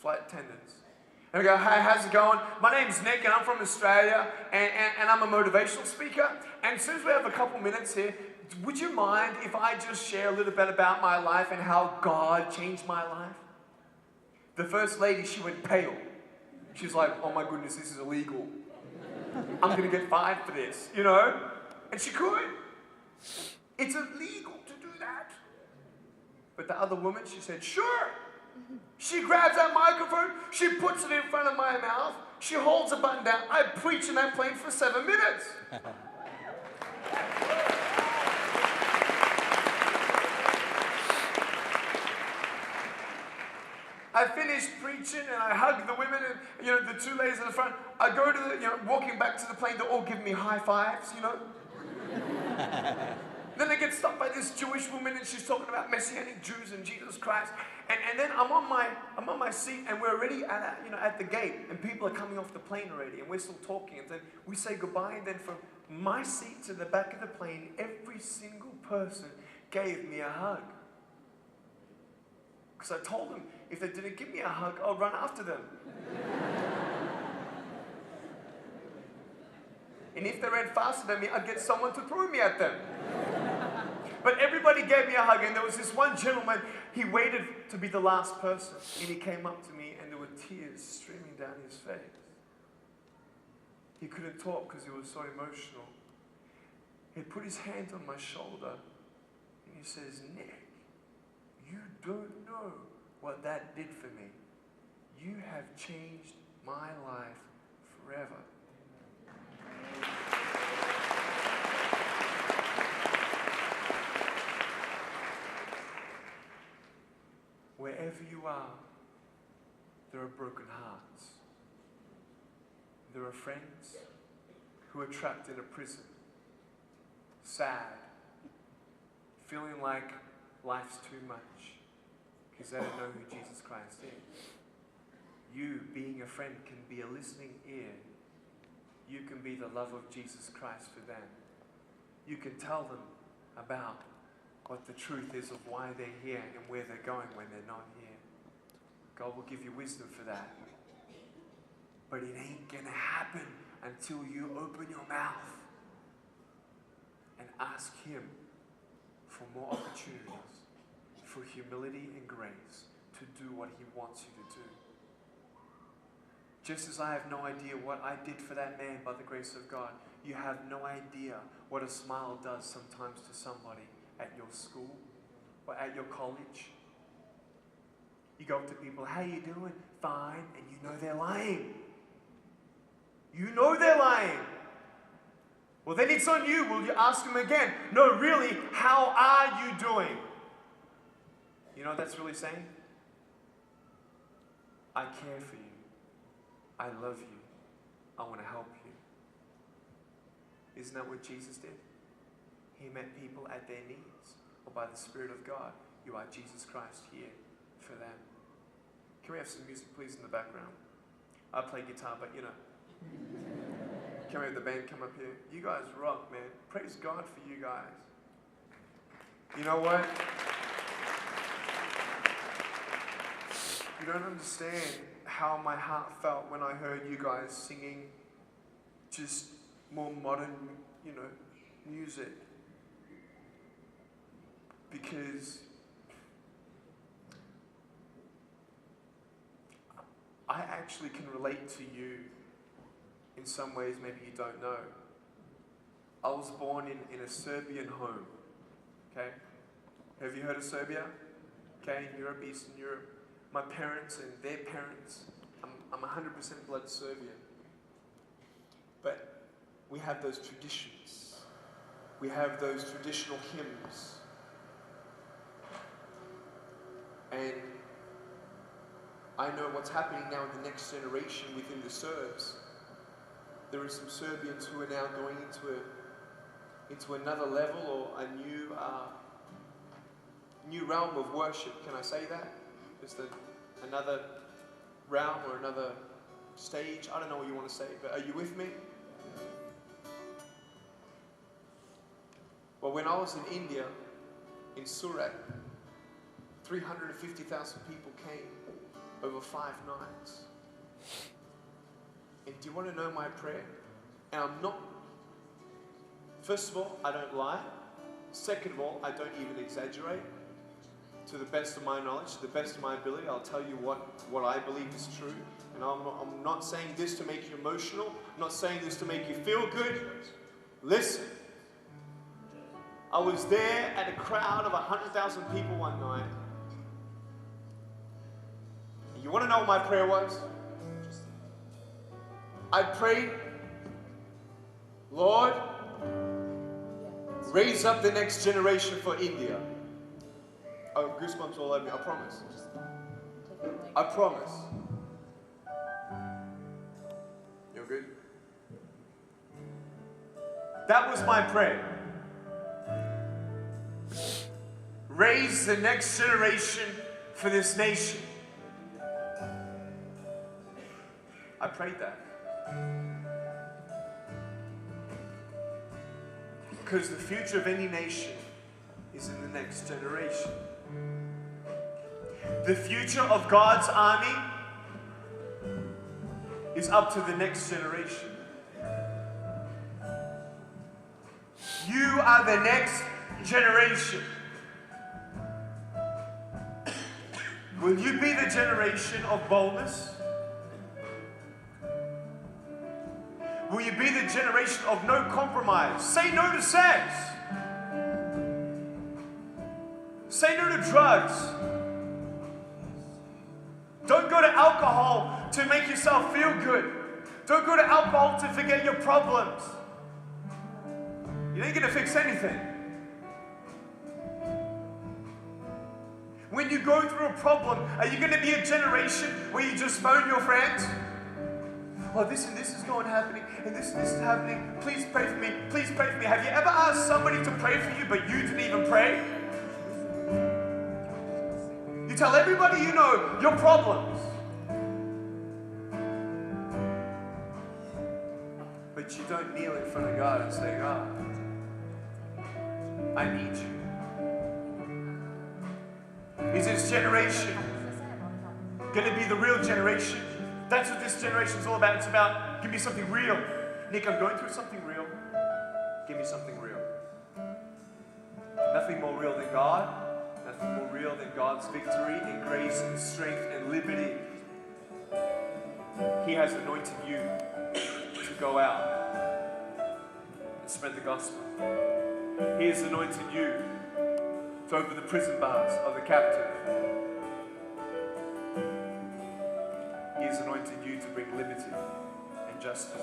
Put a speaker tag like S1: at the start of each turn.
S1: flight attendants. And I go, hey, how's it going? My name's Nick and I'm from Australia and I'm a motivational speaker. And since we have a couple minutes here, would you mind if I just share a little bit about my life and how God changed my life? The first lady, she went pale. She's like, oh my goodness, this is illegal. I'm going to get fined for this, you know? And she could. It's illegal to do that. But the other woman, she said, sure. She grabs that microphone, she puts it in front of my mouth, she holds the button down. I preach in that plane for 7 minutes. I finished preaching and I hugged the women and, the two ladies in the front. I go to the, walking back to the plane, they're all giving me high fives, Then I get stopped by this Jewish woman and she's talking about Messianic Jews and Jesus Christ. And then I'm on my seat and we're already at the gate and people are coming off the plane already and we're still talking and then we say goodbye and then from my seat to the back of the plane, every single person gave me a hug. Because I told them if they didn't give me a hug, I'll run after them. And if they ran faster than me, I'd get someone to throw me at them. But everybody gave me a hug, and there was this one gentleman, he waited to be the last person, and he came up to me, and there were tears streaming down his face. He couldn't talk because he was so emotional. He put his hand on my shoulder, and he says, Nick, you don't know what that did for me. You have changed my life forever. Wherever you are, there are broken hearts. There are friends who are trapped in a prison, sad, feeling like life's too much because they don't know who Jesus Christ is. You, being a friend, can be a listening ear. You can be the love of Jesus Christ for them. You can tell them about what the truth is of why they're here and where they're going when they're not here. God will give you wisdom for that. But it ain't going to happen until you open your mouth and ask Him for more opportunities, for humility and grace to do what He wants you to do. Just as I have no idea what I did for that man by the grace of God, you have no idea what a smile does sometimes to somebody at your school or at your college. You go up to people, how you doing? Fine. And you know they're lying. You know they're lying. Well, then it's on you. Will you ask them again? No, really, how are you doing? You know what that's really saying? I care for you. I love you. I want to help you. Isn't that what Jesus did? He met people at their needs, or by the Spirit of God. You are Jesus Christ here for them. Can we have some music, please, in the background? I play guitar, but Can we have the band come up here? You guys rock, man. Praise God for you guys. You know what? You don't understand how my heart felt when I heard you guys singing just more modern, music. Because I actually can relate to you in some ways maybe you don't know. I was born in a Serbian home, okay? Have you heard of Serbia? Okay, in Europe, Eastern Europe. My parents and their parents, I'm 100% blood Serbian. But we have those traditions. We have those traditional hymns. And I know what's happening now in the next generation within the Serbs. There are some Serbians who are now going into another level or a new realm of worship. Can I say that? Just another realm or another stage. I don't know what you want to say, but are you with me? Well, when I was in India, in Surat, 350,000 people came over 5 nights. And do you want to know my prayer? And I'm not, first of all, I don't lie. Second of all, I don't even exaggerate. To the best of my knowledge, to the best of my ability, I'll tell you what I believe is true. And I'm not saying this to make you emotional. I'm not saying this to make you feel good. Listen. I was there at a crowd of 100,000 people one night. You want to know what my prayer was? I prayed, Lord, raise up the next generation for India. Oh, goosebumps all over me, I promise. I promise. You're good? That was my prayer. Raise the next generation for this nation. I prayed that. Because the future of any nation is in the next generation. The future of God's army is up to the next generation. You are the next generation. Will you be the generation of boldness? Will you be the generation of no compromise? Say no to sex. Say no to drugs. Don't go to alcohol to make yourself feel good. Don't go to alcohol to forget your problems. You ain't going to fix anything. When you go through a problem, are you going to be a generation where you just phone your friends? Oh, this and this is happening, and this is happening. Please pray for me. Please pray for me. Have you ever asked somebody to pray for you, but you didn't even pray? You tell everybody you know your problems. But you don't kneel in front of God and say, God, I need you. Is this generation going to be the real generation? That's what this generation is all about. It's about, give me something real. Nick, I'm going through something real. Give me something real. Nothing more real than God. Nothing more real than God's victory and grace and strength and liberty. He has anointed you to go out and spread the gospel. He has anointed you to open the prison bars of the captive. He has anointed you to bring liberty and justice.